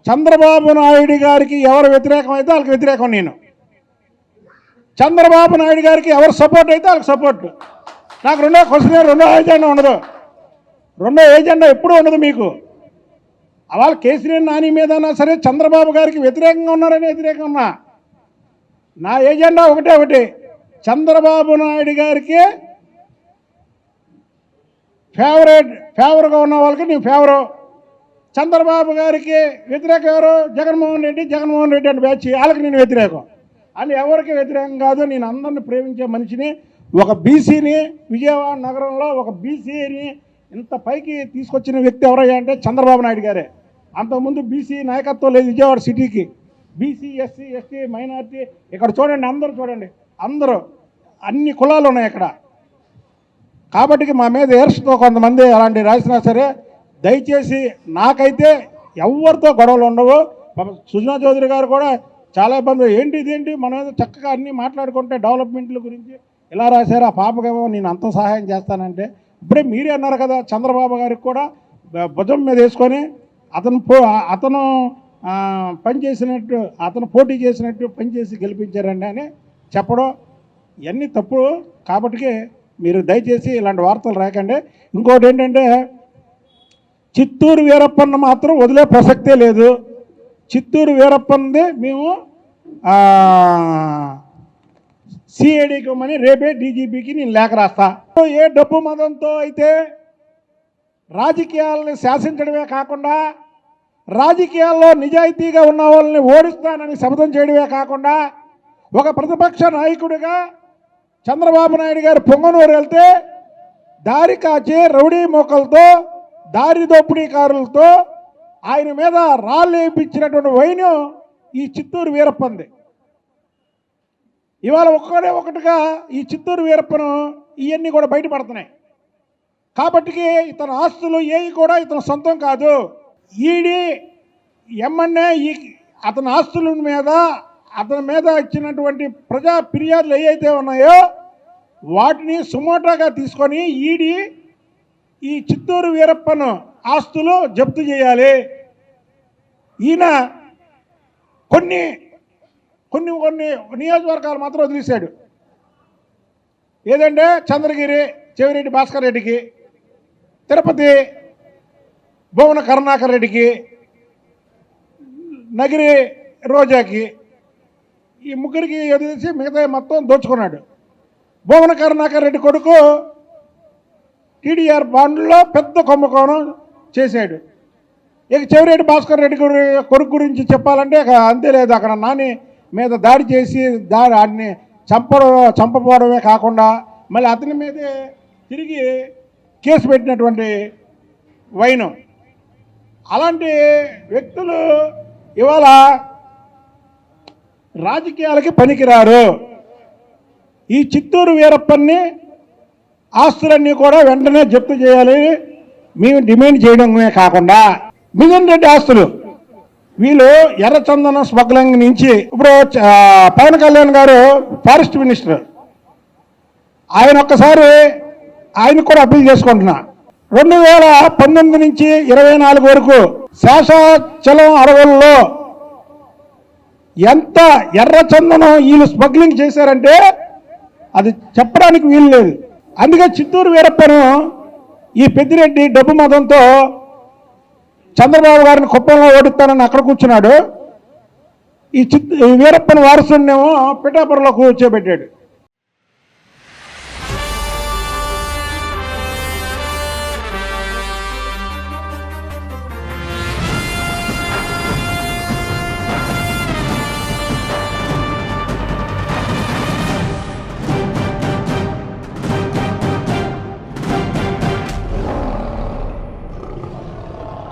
చంద్రబాబు నాయుడు గారికి ఎవరు వ్యతిరేకం అయితే వాళ్ళకి వ్యతిరేకం నేను. చంద్రబాబు నాయుడు గారికి ఎవరు సపోర్ట్ అయితే వాళ్ళకి సపోర్ట్. నాకు రెండో క్వశ్చన్, రెండో ఏజెండా ఉండదు. రెండో ఏజెండా ఎప్పుడూ ఉండదు మీకు. అవాళ కేసీఆర్ నాని మీదన్నా సరే చంద్రబాబు గారికి వ్యతిరేకంగా ఉన్నారని వ్యతిరేకంగా ఉన్నా. నా ఏజెండా ఒకటే, చంద్రబాబు నాయుడు గారికి ఫేవర్గా ఉన్న వాళ్ళకి నేను ఫేవరు, చంద్రబాబు గారికి వ్యతిరేకం ఎవరు? జగన్మోహన్ రెడ్డి అంటే బ్యాచ్, వాళ్ళకి నేను వ్యతిరేకం అని ఎవరికి వ్యతిరేకం కాదు. నేను అందరిని ప్రేమించే మనిషిని, ఒక బీసీని, విజయవాడ నగరంలో ఒక బీసీని ఇంత పైకి తీసుకొచ్చిన వ్యక్తి ఎవరయ్యా అంటే చంద్రబాబు నాయుడు గారే. అంతకుముందు బీసీ నాయకత్వం లేదు విజయవాడ సిటీకి. బీసీ, ఎస్సీ, ఎస్టీ, మైనారిటీ ఇక్కడ చూడండి, అందరూ చూడండి, అందరూ అన్ని కులాలు ఉన్నాయి ఇక్కడ. కాబట్టి మా మీద ఏర్చుతో కొంతమంది అలాంటి రాసినా సరే దయచేసి నాకైతే ఎవరితో గొడవలు ఉండవు. సుజనా చౌదరి గారు కూడా చాలా ఇబ్బంది, ఇదేంటి మన మీద చక్కగా అన్నీ మాట్లాడుకుంటే డెవలప్మెంట్ల గురించి ఇలా రాశారు. ఆ పాపకేమో నేను అంత సహాయం చేస్తానంటే, ఇప్పుడే మీరే అన్నారు కదా చంద్రబాబు గారికి కూడా భుజం మీద వేసుకొని అతను పనిచేసినట్టు, అతను పోటీ చేసినట్టు పనిచేసి గెలిపించారండి అని చెప్పడం ఇవన్నీ తప్పు. కాబట్టి మీరు దయచేసి ఇలాంటి వార్తలు రాకండి. ఇంకోటి ఏంటంటే చిత్తూరు వీరప్పన్న మాత్రం వదిలే ప్రసక్తే లేదు. చిత్తూరు వీరప్పన్నది మేము సిఐడికి ఇవ్వమని రేపే డీజీపీకి నేను లేఖ రాస్తా. ఏ డబ్బు మదంతో అయితే రాజకీయాలను శాసించడమే కాకుండా రాజకీయాల్లో నిజాయితీగా ఉన్న వాళ్ళని ఓడిస్తానని శపథం చేయడమే కాకుండా ఒక ప్రతిపక్ష నాయకుడిగా చంద్రబాబు నాయుడు గారు పొంగనూరు వెళ్తే దారి కాచి రౌడీ మోకలతో, దారి దోపిడీకారులతో ఆయన మీద రాళ్ళు వేయించినటువంటి వైను ఈ చిత్తూరు వీరప్పంది. ఇవాళ ఒకటిగా ఈ చిత్తూరు వీరప్పను ఇవన్నీ కూడా బయటపడుతున్నాయి. కాబట్టి ఇతని ఆస్తులు ఏవి కూడా ఇతని సొంతం కాదు. ఈడీ ఎమ్మెల్యే అతని ఆస్తుల మీద, అతని మీద ఇచ్చినటువంటి ప్రజా ఫిర్యాదులు ఏవైతే ఉన్నాయో వాటిని సుమోటోగా తీసుకొని ఈడీ ఈ చిత్తూరు వీరప్పను ఆస్తులు జప్తు చేయాలి. ఈయన కొన్ని కొన్ని కొన్ని నియోజకవర్గాలు మాత్రం వదిలేశాడు. ఏదంటే చంద్రగిరి చెవిరెడ్డి భాస్కర్ రెడ్డికి, తిరుపతి భువన కరుణాకర్ రెడ్డికి, నగిరి రోజాకి, ఈ ముగ్గురికి వదిలేసి మిగతా మొత్తం దోచుకున్నాడు. భువన కరుణాకర్ రెడ్డి కొడుకు టీడీఆర్ బాండ్లో పెద్ద కుంభకోణం చేశాడు. ఇక చెవిరెడ్డి భాస్కర్ రెడ్డి కొడుకు గురించి చెప్పాలంటే అంతే లేదు. అక్కడ నాని మీద దాడి చేసి ఆడిని చంపపోవడమే కాకుండా మళ్ళీ అతని మీదే తిరిగి కేసు పెట్టినటువంటి వైను. అలాంటి వ్యక్తులు ఇవాళ రాజకీయాలకి పనికిరారు. ఈ చిత్తూరు వీరప్పన్ని ఆస్తులన్నీ కూడా వెంటనే జప్తు చేయాలి మేము డిమాండ్ చేయడమే కాకుండా మిథున్ రెడ్డి ఆస్తులు వీళ్ళు ఎర్రచందనం స్మగ్లింగ్ నుంచి ఇప్పుడు పవన్ కళ్యాణ్ గారు ఫారెస్ట్ మినిస్టర్, ఆయన ఒక్కసారి ఆయనకు కూడా అప్పీల్ చేసుకుంటున్నా. 2019 నుంచి 24 వరకు శేషాచలం అడవుల్లో ఎంత ఎర్రచందనం వీళ్ళు స్మగ్లింగ్ చేశారంటే అది చెప్పడానికి వీలు లేదు. అందుకే చిత్తూరు వీరప్పను ఈ పెద్దిరెడ్డి డబ్బు మతంతో చంద్రబాబు గారిని కుప్పంలో ఓడిస్తానని అక్కడ కూర్చున్నాడు. ఈ వీరప్పని వారసుడినేమో పిఠాపురంలో కూర్చోబెట్టాడు.